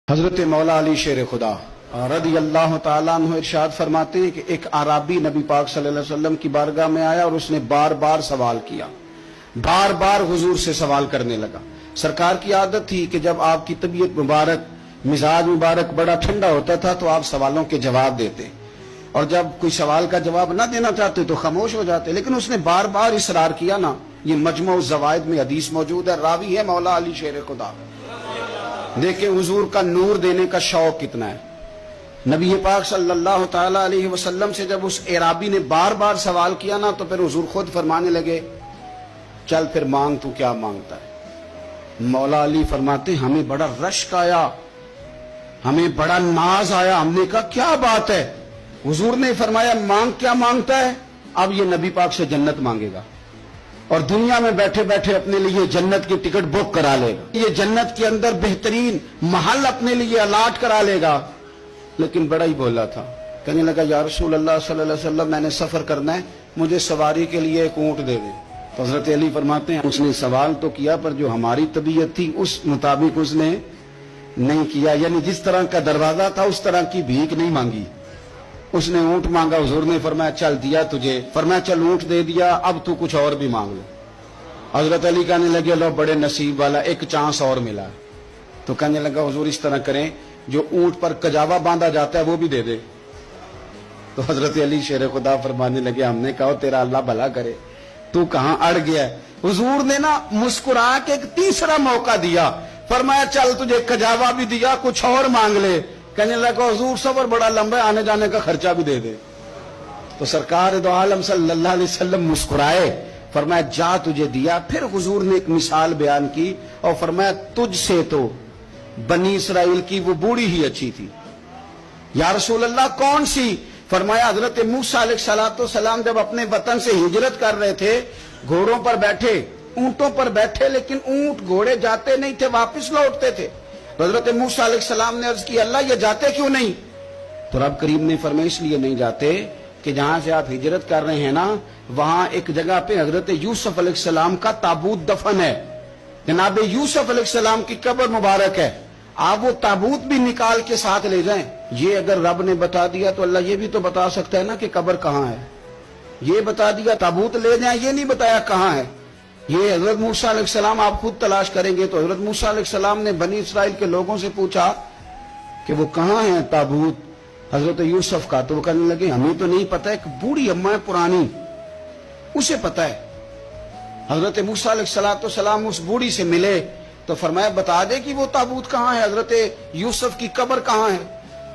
حضرت مولا علی شیر خدا رضی اللہ تعالیٰ عنہ ارشاد فرماتے ہیں کہ ایک عرابی نبی پاک صلی اللہ علیہ وسلم کی بارگاہ میں آیا اور اس نے بار بار سوال کیا، بار بار حضور سے سوال کرنے لگا۔ سرکار کی عادت تھی کہ جب آپ کی طبیعت مبارک، مزاج مبارک بڑا ٹھنڈا ہوتا تھا تو آپ سوالوں کے جواب دیتے، اور جب کوئی سوال کا جواب نہ دینا چاہتے تو خاموش ہو جاتے، لیکن اس نے بار بار اصرار کیا نا۔ یہ مجموع الزوائد میں حدیث موجود ہے، راوی ہے مولا علی شیر خدا۔ دیکھیں حضور کا نور دینے کا شوق کتنا ہے۔ نبی پاک صلی اللہ تعالی علیہ وسلم سے جب اس عرابی نے بار بار سوال کیا نا تو پھر حضور خود فرمانے لگے، چل پھر مانگ، تو کیا مانگتا ہے؟ مولا علی فرماتے ہمیں بڑا رشک آیا، ہمیں بڑا ناز آیا، ہم نے کہا کیا بات ہے؟ حضور نے فرمایا مانگ، کیا مانگتا ہے؟ اب یہ نبی پاک سے جنت مانگے گا اور دنیا میں بیٹھے بیٹھے اپنے لیے جنت کی ٹکٹ بک کرا لے گا، یہ جنت کے اندر بہترین محل اپنے لیے الاٹ کرا لے گا۔ لیکن بڑا ہی بولا تھا، کہنے لگا یا رسول اللہ صلی اللہ علیہ وسلم میں نے سفر کرنا ہے، مجھے سواری کے لیے ایک اونٹ دے دیں۔ تو حضرت علی فرماتے ہیں اس نے سوال تو کیا پر جو ہماری طبیعت تھی اس مطابق اس نے نہیں کیا، یعنی جس طرح کا دروازہ تھا اس طرح کی بھیک نہیں مانگی۔ اس نے اونٹ مانگا، حضور نے فرمایا چل دیا تجھے، فرمایا چل اونٹ دے دیا، اب تو کچھ اور بھی مانگ لو۔ حضرت علی کہنے لگے لو بڑے نصیب والا، ایک چانس اور ملا۔ تو کہنے لگا حضور اس طرح کریں، جو اونٹ پر کجاوا باندھا جاتا ہے وہ بھی دے دے۔ تو حضرت علی شیر خدا فرمانے لگے ہم نے کہا تیرا اللہ بھلا کرے، تو کہاں اڑ گیا ہے؟ حضور نے نا مسکرا کے ایک تیسرا موقع دیا، فرمایا چل تجھے کجاوا بھی دیا، کچھ اور مانگ لے۔ کہنے لگا حضور سفر بڑا لمبا ہے، آنے جانے کا خرچہ بھی دے دے۔ تو سرکار دو عالم صلی اللہ علیہ وسلم مسکرائے، فرمایا جا تجھے دیا۔ پھر حضور نے ایک مثال بیان کی اور فرمایا تجھ سے تو بنی اسرائیل کی وہ بوڑھی ہی اچھی تھی۔ یا رسول اللہ کون سی؟ فرمایا حضرت موسیٰ علیہ السلام جب اپنے وطن سے ہجرت کر رہے تھے، گھوڑوں پر بیٹھے، اونٹوں پر بیٹھے، لیکن اونٹ گھوڑے جاتے نہیں تھے، واپس لوٹتے تھے۔ حضرت موسیٰ علیہ السلام نے عرض کی اللہ یہ جاتے کیوں نہیں؟ تو رب کریم نے فرمایا اس لیے نہیں جاتے کہ جہاں سے آپ ہجرت کر رہے ہیں نا وہاں ایک جگہ پہ حضرت یوسف علیہ السلام کا تابوت دفن ہے، جناب یوسف علیہ السلام کی قبر مبارک ہے، آپ وہ تابوت بھی نکال کے ساتھ لے جائیں۔ یہ اگر رب نے بتا دیا تو اللہ یہ بھی تو بتا سکتا ہے نا کہ قبر کہاں ہے۔ یہ بتا دیا تابوت لے جائیں، یہ نہیں بتایا کہاں ہے۔ یہ حضرت موسیٰ علیہ السلام آپ خود تلاش کریں گے تو حضرت موسیٰ علیہ السلام نے بنی اسرائیل کے لوگوں سے پوچھا کہ وہ کہاں ہے تابوت حضرت یوسف کا، تو وہ کہنے لگے ہمیں تو نہیں پتہ، ایک بوڑھی اماں ہے پرانی اسے پتہ ہے۔ حضرت موسیٰ علیہ السلام اس بوڑھی سے ملے تو فرمایا بتا دے کہ وہ تابوت کہاں ہے، حضرت یوسف کی قبر کہاں ہے۔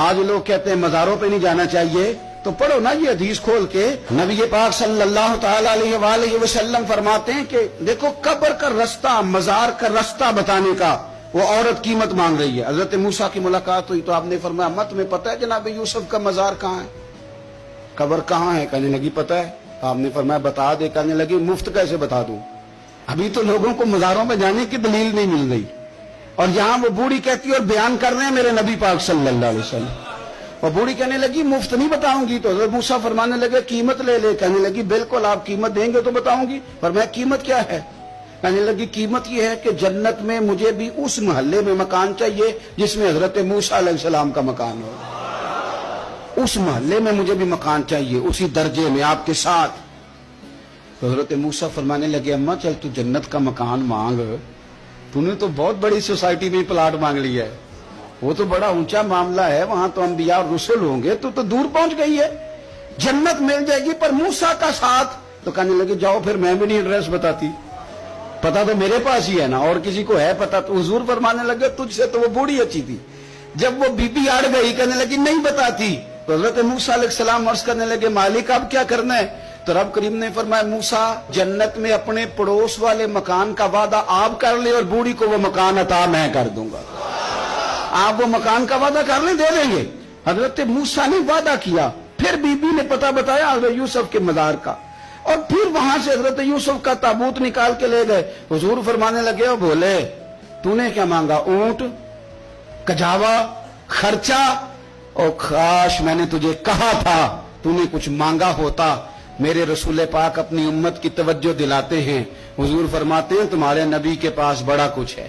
آج لوگ کہتے ہیں مزاروں پہ نہیں جانا چاہیے، تو پڑھو نا یہ حدیث کھول کے۔ نبی پاک صلی اللہ تعالی علیہ وآلہ وسلم فرماتے ہیں کہ دیکھو قبر کا رستہ، مزار کا رستہ بتانے کا وہ عورت قیمت مانگ رہی ہے۔ حضرت موسیٰ کی ملاقات ہوئی تو آپ نے فرمایا مت میں پتہ ہے جناب یوسف کا مزار کہاں ہے، قبر کہاں ہے؟ کہنے لگی پتہ ہے۔ آپ نے فرمایا بتا دے۔ کہنے لگی مفت کیسے بتا دوں، ابھی تو لوگوں کو مزاروں میں جانے کی دلیل نہیں مل رہی، اور یہاں وہ بوڑھی کہتی ہے اور بیان کر رہے ہیں میرے نبی پاک صلی اللہ علیہ وسلم۔ اور بوڑھی کہنے لگی مفت نہیں بتاؤں گی۔ تو حضرت موسیٰ فرمانے لگے قیمت لے لے۔ کہنے لگی بالکل آپ قیمت دیں گے تو بتاؤں گی۔ فرمایا قیمت کیا ہے؟ کہنے لگی قیمت یہ ہے کہ جنت میں مجھے بھی اس محلے میں مکان چاہیے جس میں حضرت موسیٰ علیہ السلام کا مکان ہو، اس محلے میں مجھے بھی مکان چاہیے، اسی درجے میں آپ کے ساتھ۔ تو حضرت موسیٰ فرمانے لگے اماں چل تو جنت کا مکان مانگ، تو نے تو بہت بڑی سوسائٹی میں پلاٹ مانگ لیا ہے، وہ تو بڑا اونچا معاملہ ہے، وہاں تو انبیاء اور رسل ہوں گے، تو دور پہنچ گئی ہے، جنت مل جائے گی پر موسیٰ کا ساتھ۔ تو کہنے لگے جاؤ پھر میں بھی نہیں ایڈریس بتاتی، پتا تو میرے پاس ہی ہے نا، اور کسی کو ہے پتا؟ تو حضور فرمانے لگے تجھ سے تو وہ بوڑھی اچھی تھی۔ جب وہ بی بی اڑ گئی کہنے لگی نہیں بتاتی، تو حضرت موسیٰ علیہ السلام عرض کرنے لگے مالک اب کیا کرنا ہے؟ تو رب کریم نے فرمایا موسیٰ جنت میں اپنے پڑوس والے مکان کا وعدہ آپ کر لے اور بوڑھی کو وہ مکان عطا میں کر دوں گا، آپ وہ مکان کا وعدہ کر لیں دے دیں گے۔ حضرت موسیٰ نے وعدہ کیا، پھر بی بی نے پتہ بتایا حضرت یوسف کے مزار کا، اور پھر وہاں سے حضرت یوسف کا تابوت نکال کے لے گئے۔ حضور فرمانے لگے او بھولے تو نے کیا مانگا؟ اونٹ، کجاوا، خرچہ؟ اور کاش میں نے تجھے کہا تھا تو نے کچھ مانگا ہوتا۔ میرے رسول پاک اپنی امت کی توجہ دلاتے ہیں، حضور فرماتے ہیں تمہارے نبی کے پاس بڑا کچھ ہے،